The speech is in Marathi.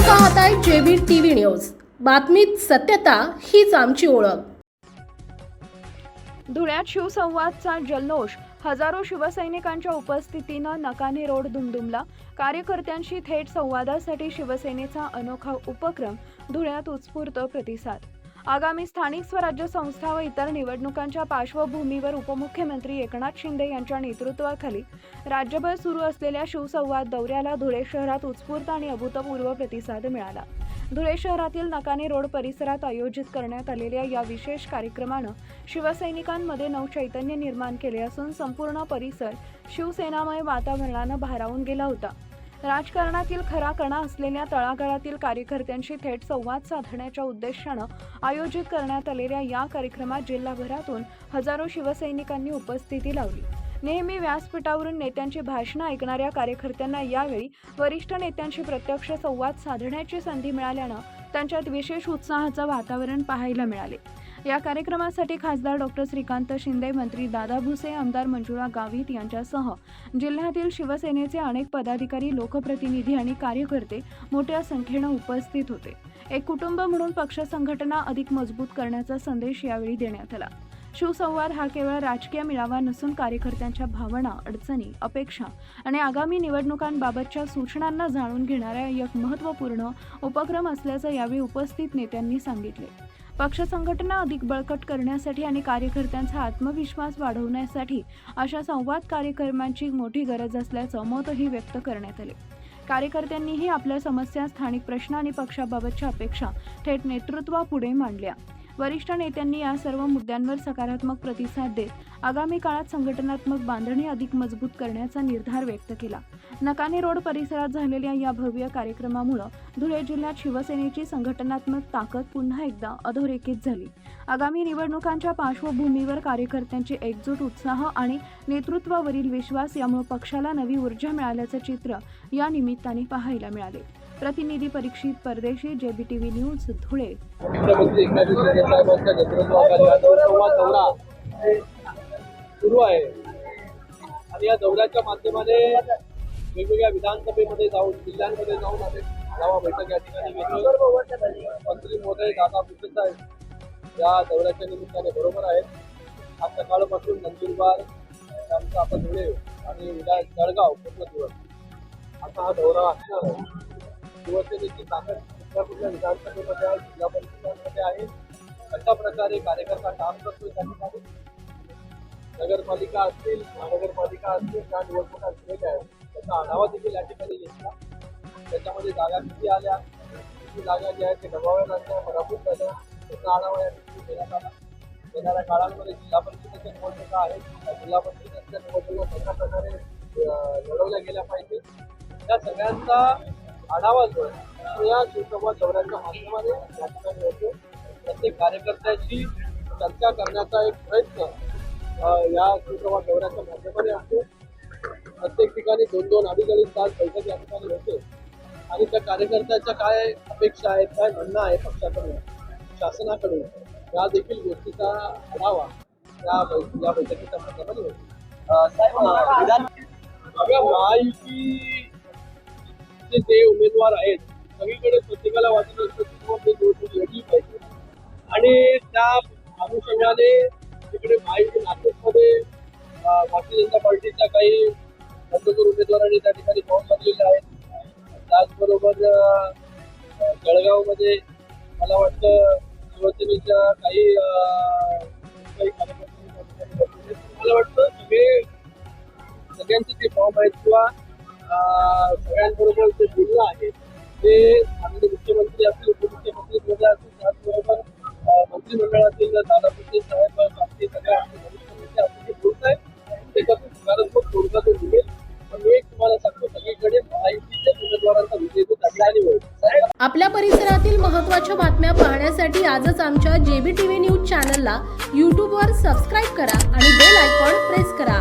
पाहताय जेबी टीव्ही न्यूज। बातमीत सत्यता हीच आमची ओळख। धुळ्यात शिवसंवादचा जल्लोष, हजारो शिवसैनिकांच्या उपस्थितीनं नकाने रोड दुमदुमला। कार्यकर्त्यांशी थेट संवादासाठी शिवसेनेचा अनोखा उपक्रम, धुळ्यात उत्स्फूर्त प्रतिसाद। आगामी स्थानिक स्वराज्य संस्था व इतर निवडणुकांच्या पार्श्वभूमीवर उपमुख्यमंत्री एकनाथ शिंदे यांच्या नेतृत्वाखाली राज्यभर सुरू असलेल्या शिवसंवाद दौऱ्याला धुळे शहरात उत्स्फूर्त आणि अभूतपूर्व प्रतिसाद मिळाला। धुळे शहरातील नकाने रोड परिसरात आयोजित करण्यात आलेल्या या विशेष कार्यक्रमानं शिवसैनिकांमध्ये नवचैतन्य निर्माण केले असून संपूर्ण परिसर शिवसेनामय वातावरणानं भारावून गेला होता। राजकारणातील खरा कणा असलेल्या तळागाळातील कार्यकर्त्यांशी थेट संवाद साधण्याच्या उद्देशानं आयोजित करण्यात आलेल्या या कार्यक्रमात जिल्हाभरातून हजारो शिवसैनिकांनी उपस्थिती लावली। नेहमी व्यासपीठावरून नेत्यांची भाषणं ऐकणाऱ्या कार्यकर्त्यांना यावेळी वरिष्ठ नेत्यांशी प्रत्यक्ष संवाद साधण्याची संधी मिळाल्यानं त्यांच्यात विशेष उत्साहाचं वातावरण पाहायला मिळाले। या कार्यक्रमासाठी खासदार डॉक्टर श्रीकांत शिंदे, मंत्री दादा भुसे, आमदार मंजुळा गावित यांच्यासह जिल्ह्यातील शिवसेनेचे अनेक पदाधिकारी, लोकप्रतिनिधी आणि कार्यकर्ते मोठ्या संख्येनं उपस्थित होते। एक कुटुंब म्हणून पक्ष संघटना अधिक मजबूत करण्याचा संदेश यावेळी देण्यात आला। शिवसंवाद हा केवळ राजकीय मेळावा नसून कार्यकर्त्यांच्या भावना, अडचणी, अपेक्षा आणि आगामी निवडणुकांबाबतच्या सूचनांना जाणून घेणारा एक महत्त्वपूर्ण उपक्रम असल्याचं यावेळी उपस्थित नेत्यांनी सांगितले। पक्ष संघटना अधिक बळकट करण्यासाठी आणि कार्यकर्त्यांचा आत्मविश्वास वाढवण्यासाठी अशा संवाद कार्यक्रमांची मोठी गरज असल्याचं मतही व्यक्त करण्यात आले। कार्यकर्त्यांनीही आपल्या समस्या, स्थानिक प्रश्न आणि पक्षाबाबतच्या अपेक्षा थेट नेतृत्वापुढे मांडल्या। वरिष्ठ नेत्यांनी या सर्व मुद्द्यांवर सकारात्मक प्रतिसाद देत आगामी काळात संघटनात्मक बांधणी अधिक मजबूत करण्याचा निर्धार व्यक्त केला। नकाने रोड परिसरात झालेल्या या भव्य कार्यक्रमामुळे धुळे जिल्ह्यात शिवसेनेची संघटनात्मक ताकद पुन्हा एकदा अधोरेखित झाली। आगामी निवडणुकांच्या पार्श्वभूमीवर कार्यकर्त्यांची एकजूट, उत्साह आणि नेतृत्वावरील विश्वास यामुळे पक्षाला नवी ऊर्जा मिळाल्याचं चित्र या निमित्ताने पाहायला मिळाले। प्रतिनिधी परीक्षित परदेशी, जेबी टीव्ही न्यूज, धुळे। मुख्यमंत्री एकनाथ शिंदे साहेबांच्या नेतृत्वाखाली हा शिवसंवाद दौरा सुरू आहे आणि या दौऱ्याच्या माध्यमाने वेगवेगळ्या विधानसभेमध्ये जाऊन, जिल्ह्यांमध्ये जाऊन आम्ही आढावा बैठक या ठिकाणी घेतली। मंत्री महोदय दादा भुसे साहेब या दौऱ्याच्या निमित्ताने बरोबर आहेत। आज सकाळपासून नंदुरबार, आमचा आता धुळे आणि जळगाव पूर्ण दिवस असा हा दौरा असणार आहे। शिवसेनेची ताकद कुठल्या विधानसभेमध्ये आहे, जिल्हा परिषदांमध्ये आहे, अशा प्रकारे कार्यकर्ता काम करतो। त्या ठिकाणी नगरपालिका असतील, महानगरपालिका असतील, त्या निवडणुका झालेल्या आहेत, त्याचा आढावा देखील या ठिकाणी घेतला। त्याच्यामध्ये जागा किती आल्या, किती जागा ज्या आहेत ते गमाव्या लागल्या, पराभूत झाल्या, त्याचा आढावा या ठिकाणी देण्यात आला। येणाऱ्या काळांमध्ये जिल्हा परिषदेच्या निवडणुका आहेत, त्या जिल्हा परिषदेच्या निवडणुका कशा प्रकारे लढवल्या गेल्या पाहिजे त्या सगळ्यांचा आढावा जो आहे या शिवसंवाद दौऱ्याच्या माध्यमाने या ठिकाणी होतो। प्रत्येक कार्यकर्त्याशी चर्चा करण्याचा एक प्रयत्न या शिवसंवाद दौऱ्याच्या माध्यमाने असतो। प्रत्येक ठिकाणी 2-2, 2.5 तास बैठक या ठिकाणी होते आणि त्या कार्यकर्त्याच्या काय अपेक्षा आहेत, काय म्हणणं आहे पक्षाकडून, शासनाकडून, या देखील गोष्टीचा आढावा या बैठकीच्या माध्यमाने होतो। महायुती जे उमेदवार आहेत सगळीकडे प्रत्येकाला वाटत असतं की ते निवडणूक लढली पाहिजे आणि त्या अनुषंगाने तिकडे महायुती नाशिकमध्ये भारतीय जनता पार्टीच्या काही बंडखोर उमेदवारांनी त्या ठिकाणी फॉर्म भरलेले आहेत। त्याचबरोबर जळगावमध्ये मला वाटतं शिवसेनेच्या काही कार्यकर्त्यांनी मला वाटतं सगळ्यांचे जे फॉर्म आहेत किंवा सगळ्यांबरोबर जे बोलणं आहे ते माननीय मुख्यमंत्री असतील, उपमुख्यमंत्री महोदय असतील, त्याचबरोबर मंत्रिमंडळातील दादा भुसे साहेब, बाकी सगळ्या वरिष्ठ नेते असतील जे बोलत आहेत त्याच्यातून सकारात्मक तोडगा तो निघेल। पण मी सगळीकडे महायुतीच्या उमेदवारांचा विजय तो त्या ठिकाणी होईल। आपल्या परिसरातील महत्त्वाच्या बातम्या पाहण्यासाठी आजच आमच्या जेबी टीव्ही न्यूज चॅनलला यूट्यूबवर सबस्क्राईब करा आणि बेल आयकॉन प्रेस करा।